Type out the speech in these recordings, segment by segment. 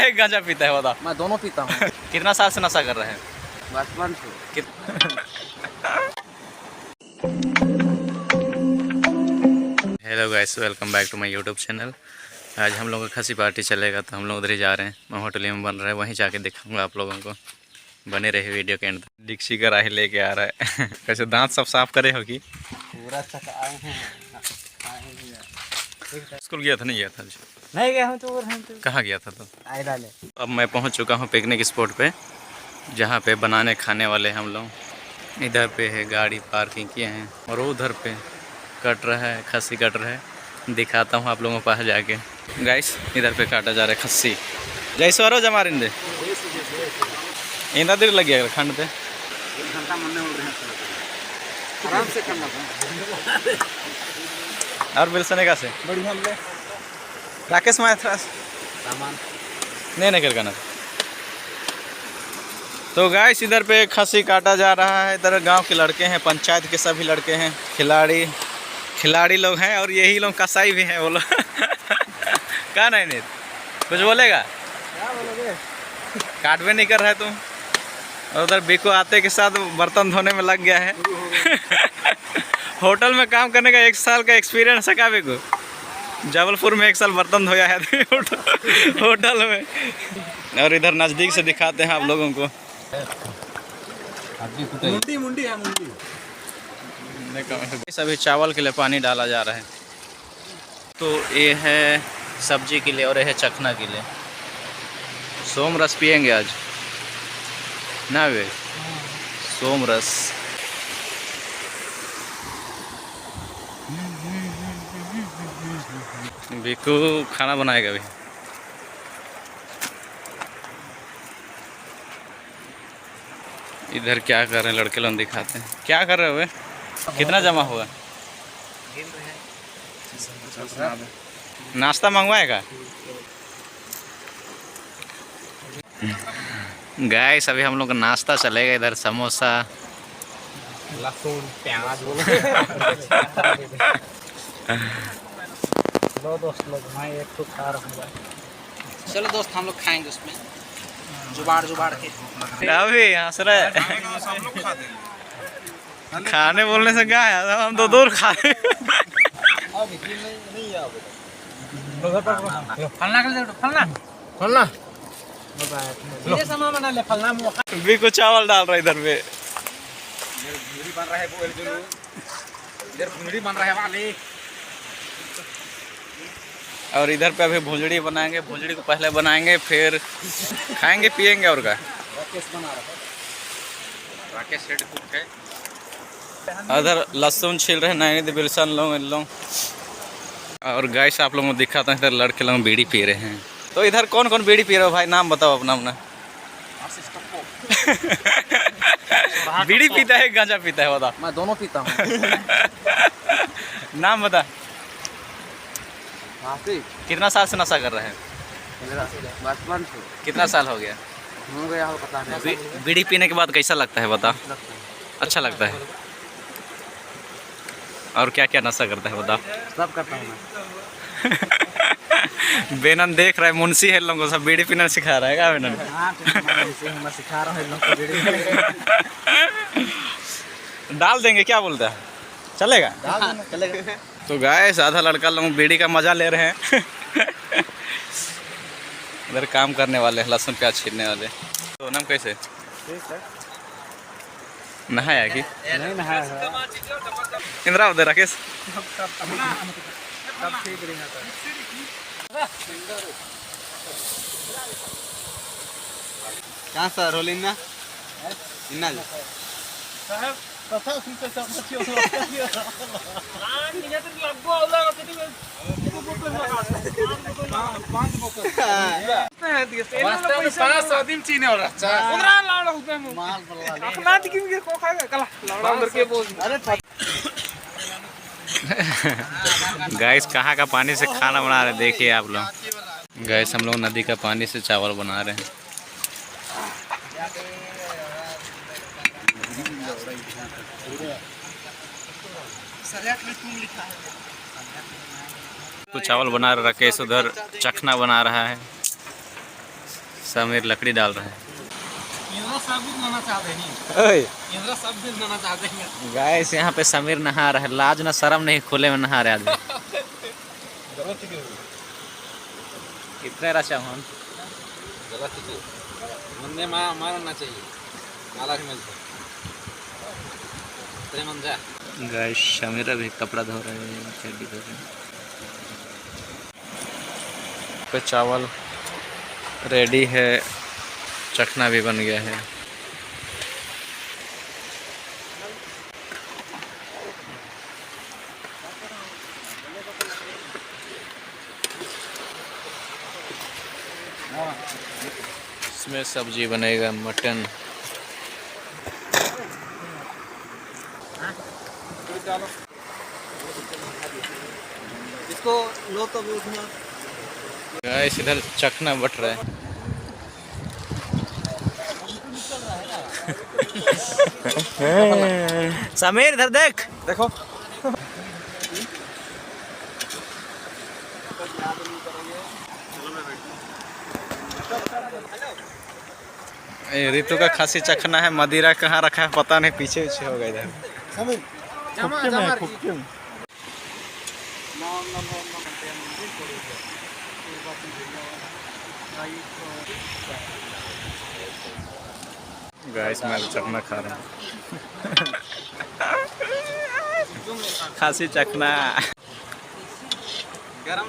है गांजा पीता है बता? मैं दोनों पीता हूँ। कितना साल से नशा कर रहे हैं? बचपन से। Hello guys, welcome back to my YouTube channel. आज हम लोगों का खसी पार्टी चलेगा तो हम लोग उधर ही जा रहे हैं। मैं होटल में बन रहा है, वहीं जाके दिखाऊंगा आप लोगों को। बने रहे वीडियो के एंड तक। डिक्सी का राही लेके आ रहा है। कैसे दांत सब साफ करे होगी? पूरा चकाए हैं। स्कूल गया था? नहीं गया था? नहीं गया हूँ तो कहाँ गया था? तो आई डाले। अब मैं पहुँच चुका हूँ पिकनिक स्पॉट पे, जहाँ पे बनाने खाने वाले हम लोग। इधर पे है गाड़ी पार्किंग किए हैं और उधर पे कट रहा है, खस्सी कट रहा है। दिखाता हूँ आप लोगों के पास जाके। गाइस इधर पे काटा जा रहा है खस्सी। जय स्वरो जमारिंदे इंदा देर लग गया खंड पे। घंटा मनने हो रहे हैं, आराम से करना था। और बिल्सने का से बढ़िया ले राकेश माथरा सामान नहीं कर ना। तो गाइस इधर पे खस्सी काटा जा रहा है। इधर गांव के लड़के हैं, पंचायत के सभी लड़के हैं, खिलाड़ी लोग हैं और यही लोग कसाई भी हैं। बोलो क्या नहीं कुछ बोलेगा? क्या बोलोगे? काट भी नहीं कर रहा है तुम। और उधर बिको आते के साथ बर्तन धोने में लग गया है। होटल में काम करने का 1 साल का एक्सपीरियंस है क्या बिको? जबलपुर में 1 साल बर्तन धोया है होटल में। और इधर नज़दीक से दिखाते हैं आप लोगों को। मुंडी है मुंडी। सभी चावल के लिए पानी डाला जा रहा है। तो ये है सब्जी के लिए और ये है चखना के लिए। सोम रस पियेंगे आज ना वे? सोम रस। बिकू खाना बनाएगा अभी। इधर क्या कर रहे हैं लड़के लोग, दिखाते हैं क्या कर रहे हुए। कितना जमा हुआ? नाश्ता मंगवाएगा? गाइस अभी हम लोग का नाश्ता चलेगा। इधर समोसा, लहसुन, प्याज चलो दोस्त लोग, मैं एक तो खा रहा हूँ। चलो दोस्त हम लोग खाएंगे उसमें जुबाड़ के। अभी हंस रहे खाने बोलने से क्या है, हम तो दूर खा रहे। फलना सामान ले फलना भी कुछ चावल डाल रहा है इधर पे। बन रहा है इधर भुंजड़ी बन रहा है वाले। और इधर पे अभी भुंजड़ी बनाएंगे। भुंजड़ी को पहले बनाएंगे फिर खाएंगे पिएंगे। और क्या राकेश बना रहा है, राकेश हेड कुक है। उधर लहसुन छील रहे नहीं तो बिल्सन लोग। और गाइस आप लोगों को दिखाता हूँ, इधर लड़के लोग बीड़ी पी रहे हैं। तो इधर कौन कौन बीड़ी पी रहे हो भाई? नाम बताओ अपना अपना। बीड़ी पीता है गांजा पीता है बता? मैं दोनों पीता हूँ। नाम बता। कितना साल से नशा कर रहे हैं? बचपन से। कितना साल हो गया? हो गया हो पता नहीं। बीड़ी पीने के बाद कैसा लगता है बता? अच्छा लगता है। और क्या क्या नशा करता है बता? सब करता हूँ मैं। बेनन देख रहा है, मुंशी है लोगों को सब बीड़ी पीना सिखा रहा है क्या बेनन? मैं सिखा रहा हूँ इन लोगों को बीड़ी। डाल देंगे क्या बोलता है? चलेगा? डाल देना चलेगा। तो गाइस आधा लड़का लोग बीड़ी का मजा ले रहे हैं। इधर काम करने वाले हैं, लहसुन प्याज छीलने वाले। तो नाम कैसे? ठीक है। नहाया कि नहीं नहाया है। इंदिरा उधर राकेश। कहाँ सर रोलिंग ना इन्ना गैस कहाँ का पानी से खाना बना रहे हैं देखिए आप लोग। गैस हम लोग नदी का पानी से चावल बना रहे हैं। तो चावल बना रहा, राकेश उधर चखना बना रहा है। समीर लकड़ी डाल रहे हैं। गाइस यहाँ पे समीर नहा रहा है, लाज न शर्म नहीं, खुले में नहा रहे आदमी। कितने रचा हम मारना चाहिए। गाइस समीर अभी कपड़ा धो रहे हैं, चड्डी धो रहे हैं। पे चावल रेडी है, चखना भी बन गया है। इसमें सब्जी बनेगा मटन। इसको लो तो भी उठना। गाइस इधर चखना बट रहा है। समीर इधर देख, देखो ऋतु का खासी चखना है। मदिरा कहाँ रखा है पता नहीं, पीछे पीछे होगा इधर। गाइस मैं चखना खा रहा हूँ। खासी चखना। गरम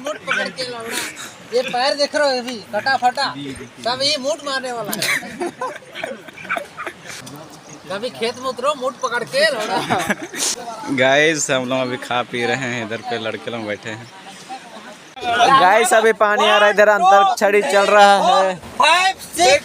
मुठ पकड़ के लौड़ा, ये पैर देख रहे हो, अभी कटा फटा सब ये मुठ मारने वाला है। कभी खेत में उतरो मुठ पकड़ के लौड़ा। गाइस हम लोग अभी खा पी रहे हैं, इधर पे लड़के लोग बैठे हैं। गाइस अभी पानी आ रहा है, इधर अंतरिक्ष चल रहा है। 5 6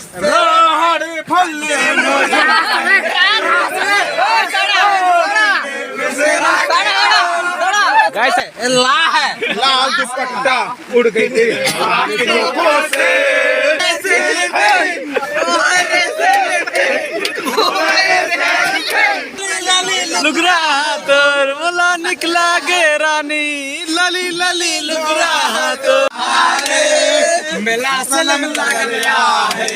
गाइस ला है, लाल दुपट्टा उड़ गई थी लुगरा तोर बोला निकला गे रानी, लली लली लुगरा तो मेला सनम लग गया है,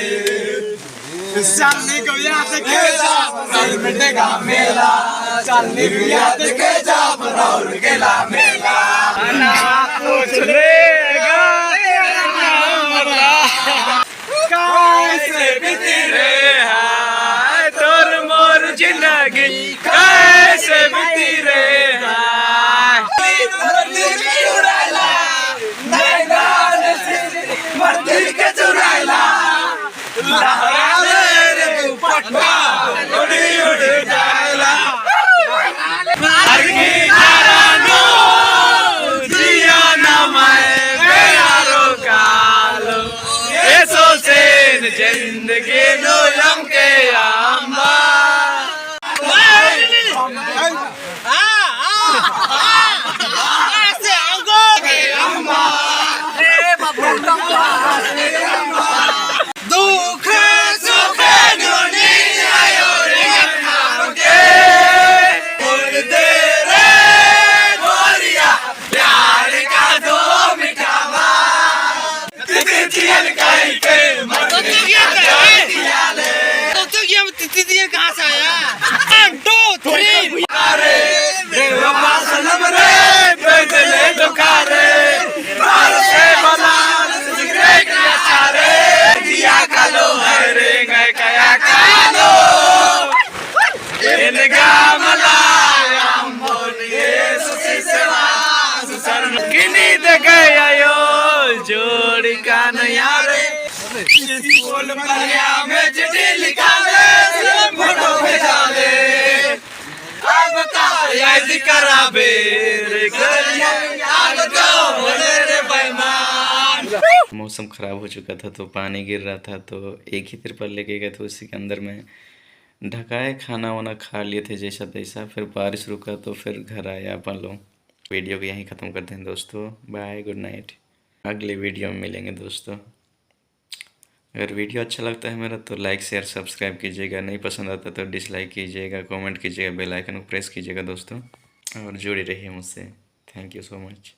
चलने को याद के जा कल मिटेगा मेला, चलने को याद के जा बरौर गेला मेला, ना कुछ लेगा कैसे बीती रे है तोर मोर जिंदगी, कैसे बीती रे है मंदिर के चुराइला लहरा रे दुपट्टा उड़ी उड़ी जाइला हर की जानो जिया ना मैं बेयारो कालो ऐसो से जिंदगी नो लम के आंबा ऐसे आगो के आंबा रे बाबू दुख सुख दुनिया रे खाओगे बोल दे रे गोरिया प्यार का दो मिठावा तितियन काई के तितियन कहाँ से आया 1 2 3 अरे देवा सनम रे बेदले दुकारे बार से बना सिगरे क्या चारे दिया कालो हरे गए कया कालो इनका मलाया बोलिए सुसी सेवा सुसर किनी दे गया यो जोड़ी का नया रे बोल भरिया में चिट्ठी लिखा ले फोटो भेजा ले अब का याद कराबे रे गरिया आग तो बोले रे बेईमान। मौसम ख़राब हो चुका था तो पानी गिर रहा था, तो एक ही तिरपाल लेके गए थे, उसी के अंदर में ढकाए खाना वाना खा लिए थे जैसा तैसा। फिर बारिश रुका तो फिर घर आया अपन लोग। वीडियो को यहीं ख़त्म करते हैं दोस्तों। Bye, good night. अगले वीडियो में मिलेंगे दोस्तों। अगर वीडियो अच्छा लगता है मेरा तो लाइक शेयर सब्सक्राइब कीजिएगा, नहीं पसंद आता तो डिसलाइक कीजिएगा, कमेंट कीजिएगा, बेल आइकन को प्रेस कीजिएगा दोस्तों, और जुड़े रहिए मुझसे। Thank you so much.